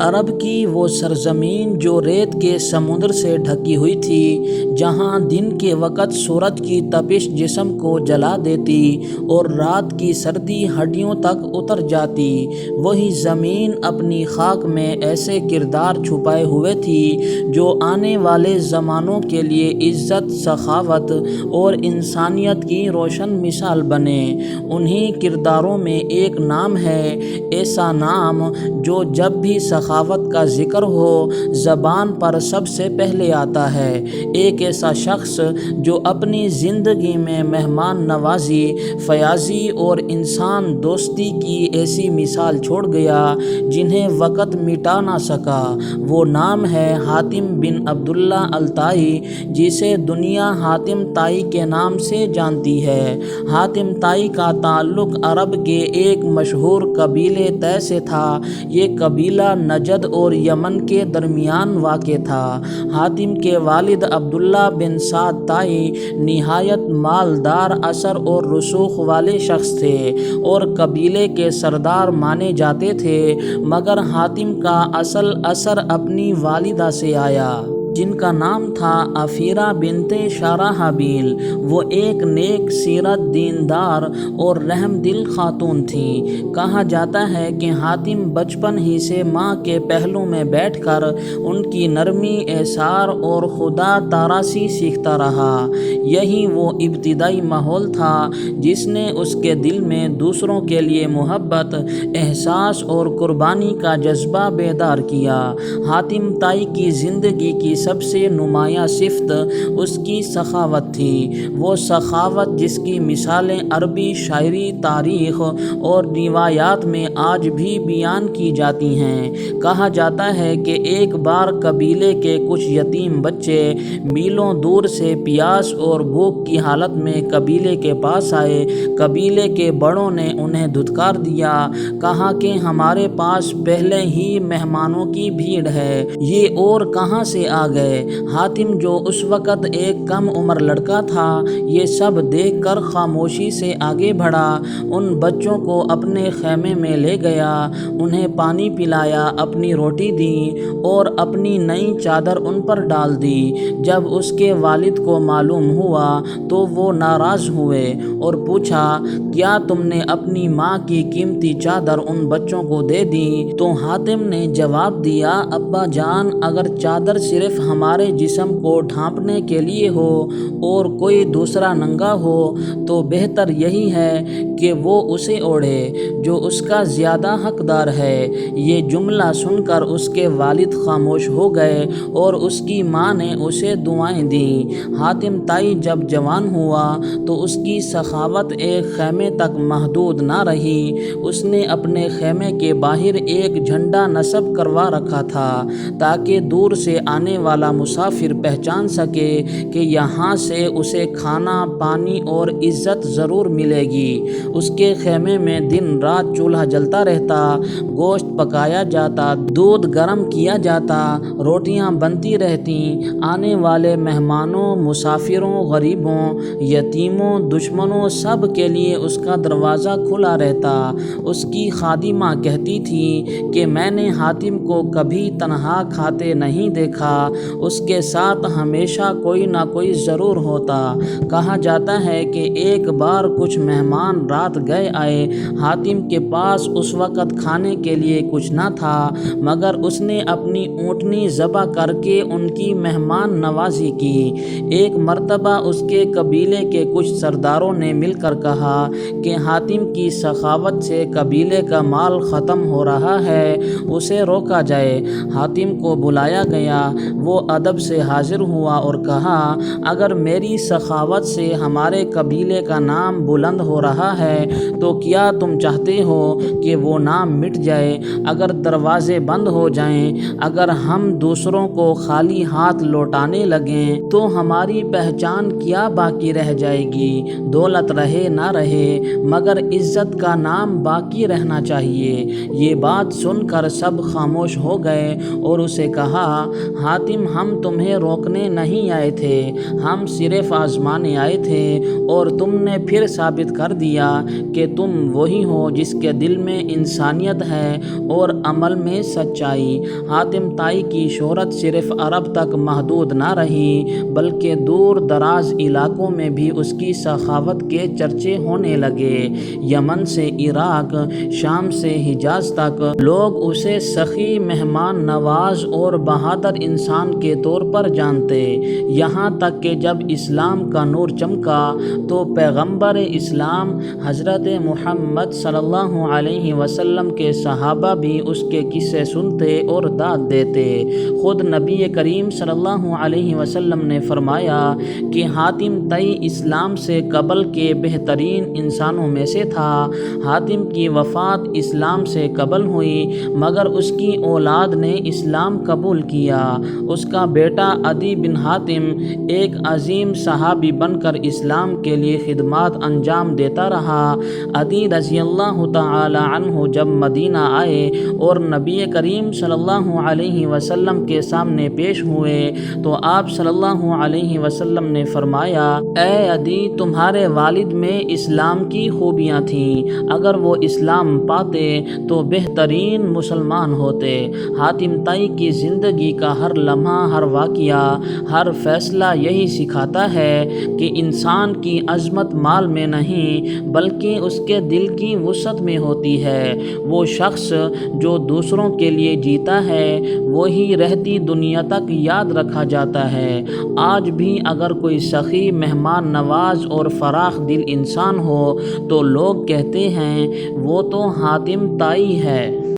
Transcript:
عرب کی وہ سرزمین جو ریت کے سمندر سے ڈھکی ہوئی تھی، جہاں دن کے وقت سورج کی تپش جسم کو جلا دیتی اور رات کی سردی ہڈیوں تک اتر جاتی، وہی زمین اپنی خاک میں ایسے کردار چھپائے ہوئے تھی جو آنے والے زمانوں کے لیے عزت، سخاوت اور انسانیت کی روشن مثال بنے۔ انہی کرداروں میں ایک نام ہے، ایسا نام جو جب بھی سخاوت کا ذکر ہو زبان پر سب سے پہلے آتا ہے، ایک ایسا شخص جو اپنی زندگی میں مہمان نوازی، فیاضی اور انسان دوستی کی ایسی مثال چھوڑ گیا جنہیں وقت مٹا نہ سکا۔ وہ نام ہے حاتم بن عبداللہ الطائی، جسے دنیا حاتم طائی کے نام سے جانتی ہے۔ حاتم طائی کا تعلق عرب کے ایک مشہور قبیلے طے سے تھا۔ یہ قبیلہ نجد اور یمن کے درمیان واقع تھا۔ حاتم کے والد عبداللہ بن سعد طائی نہایت مالدار، اثر اور رسوخ والے شخص تھے اور قبیلے کے سردار مانے جاتے تھے، مگر حاتم کا اصل اثر اپنی والدہ سے آیا، جن کا نام تھا عفیرہ بنت شارحبیل۔ وہ ایک نیک سیرت، دیندار اور رحم دل خاتون تھیں۔ کہا جاتا ہے کہ حاتم بچپن ہی سے ماں کے پہلو میں بیٹھ کر ان کی نرمی، ایثار اور خدا تراسی سیکھتا رہا۔ یہی وہ ابتدائی ماحول تھا جس نے اس کے دل میں دوسروں کے لیے محبت، احساس اور قربانی کا جذبہ بیدار کیا۔ حاتم طائی کی زندگی کی سب سے نمایاں صفت اس کی سخاوت تھی۔ وہ سخاوت جس کی مثالیں عربی شاعری، تاریخ اور روایات میں آج بھی بیان کی جاتی ہیں۔ کہا جاتا ہے کہ ایک بار قبیلے کے کچھ یتیم بچے میلوں دور سے پیاس اور بھوک کی حالت میں قبیلے کے پاس آئے۔ قبیلے کے بڑوں نے انہیں دھتکار دیا، کہا کہ ہمارے پاس پہلے ہی مہمانوں کی بھیڑ ہے، یہ اور کہاں سے آ گئے۔ حاتم جو اس وقت ایک کم عمر لڑکا تھا، یہ سب دیکھ کر خاموشی سے آگے بڑھا، ان بچوں کو اپنے خیمے میں لے گیا، انہیں پانی پلایا، اپنی روٹی دی اور اپنی نئی چادر ان پر ڈال دی۔ جب اس کے والد کو معلوم ہوا تو وہ ناراض ہوئے اور پوچھا، کیا تم نے اپنی ماں کی قیمتی چادر ان بچوں کو دے دی؟ تو حاتم نے جواب دیا، ابا جان، اگر چادر صرف ہمارے جسم کو ڈھانپنے کے لیے ہو اور کوئی دوسرا ننگا ہو تو بہتر یہی ہے کہ وہ اسے اوڑھے جو اس کا زیادہ حقدار ہے۔ یہ جملہ سن کر اس کے والد خاموش ہو گئے اور اس کی ماں نے اسے دعائیں دیں۔ حاتم طائی جب جوان ہوا تو اس کی سخاوت ایک خیمے تک محدود نہ رہی۔ اس نے اپنے خیمے کے باہر ایک جھنڈا نصب کروا رکھا تھا تاکہ دور سے آنے والا مسافر پہچان سکے کہ یہاں سے اسے کھانا، پانی اور عزت ضرور ملے گی۔ اس کے خیمے میں دن رات چولہا جلتا رہتا، گوشت پکایا جاتا، دودھ گرم کیا جاتا، روٹیاں بنتی رہتیں۔ آنے والے مہمانوں، مسافروں، غریبوں، یتیموں، دشمنوں، سب کے لیے اس کا دروازہ کھلا رہتا۔ اس کی خادمہ کہتی تھی کہ میں نے حاتم کو کبھی تنہا کھاتے نہیں دیکھا، اس کے ساتھ ہمیشہ کوئی نہ کوئی ضرور ہوتا۔ کہا جاتا ہے کہ ایک بار کچھ مہمان رات گئے آئے، حاتم کے پاس اس وقت کھانے کے لیے کچھ نہ تھا، مگر اس نے اپنی اونٹنی ذبح کر کے ان کی مہمان نوازی کی۔ ایک مرتبہ اس کے قبیلے کے کچھ سرداروں نے مل کر کہا کہ حاتم کی سخاوت سے قبیلے کا مال ختم ہو رہا ہے، اسے روکا جائے۔ حاتم کو بلایا گیا، وہ ادب سے حاضر ہوا اور کہا، اگر میری سخاوت سے ہمارے قبیلے کا نام بلند ہو رہا ہے تو کیا تم چاہتے ہو کہ وہ نام مٹ جائے؟ اگر دروازے بند ہو جائیں، اگر ہم دوسروں کو خالی ہاتھ لوٹانے لگیں تو ہماری پہچان کیا باقی رہ جائے گی؟ دولت رہے نہ رہے، مگر عزت کا نام باقی رہنا چاہیے۔ یہ بات سن کر سب خاموش ہو گئے اور اسے کہا، حاتم حاتم ہم تمہیں روکنے نہیں آئے تھے، ہم صرف آزمانے آئے تھے، اور تم نے پھر ثابت کر دیا کہ تم وہی ہو جس کے دل میں انسانیت ہے اور عمل میں سچائی۔ حاتم طائی کی شہرت صرف عرب تک محدود نہ رہی بلکہ دور دراز علاقوں میں بھی اس کی سخاوت کے چرچے ہونے لگے۔ یمن سے عراق، شام سے حجاز تک لوگ اسے سخی، مہمان نواز اور بہادر انسان کے طور پر جانتے، یہاں تک کہ جب اسلام کا نور چمکا تو پیغمبر اسلام حضرت محمد صلی اللہ علیہ وسلم کے صحابہ بھی اس کے قصے سنتے اور داد دیتے۔ خود نبی کریم صلی اللہ علیہ وسلم نے فرمایا کہ حاتم طئی اسلام سے قبل کے بہترین انسانوں میں سے تھا۔ حاتم کی وفات اسلام سے قبل ہوئی مگر اس کی اولاد نے اسلام قبول کیا۔ اس کا بیٹا عدی بن حاتم ایک عظیم صحابی بن کر اسلام کے لیے خدمات انجام دیتا رہا۔ عدی رضی اللہ تعالی عنہ جب مدینہ آئے اور نبی کریم صلی اللہ علیہ وسلم کے سامنے پیش ہوئے تو آپ صلی اللہ علیہ وسلم نے فرمایا، اے عدی، تمہارے والد میں اسلام کی خوبیاں تھیں، اگر وہ اسلام پاتے تو بہترین مسلمان ہوتے۔ حاتم طائی کی زندگی کا ہر لمحہ، ہر واقعہ، ہر فیصلہ یہی سکھاتا ہے کہ انسان کی عظمت مال میں نہیں بلکہ اس کے دل کی وسعت میں ہوتی ہے۔ وہ شخص جو دوسروں کے لیے جیتا ہے وہی رہتی دنیا تک یاد رکھا جاتا ہے۔ آج بھی اگر کوئی سخی، مہمان نواز اور فراخ دل انسان ہو تو لوگ کہتے ہیں وہ تو حاتم طائی ہے۔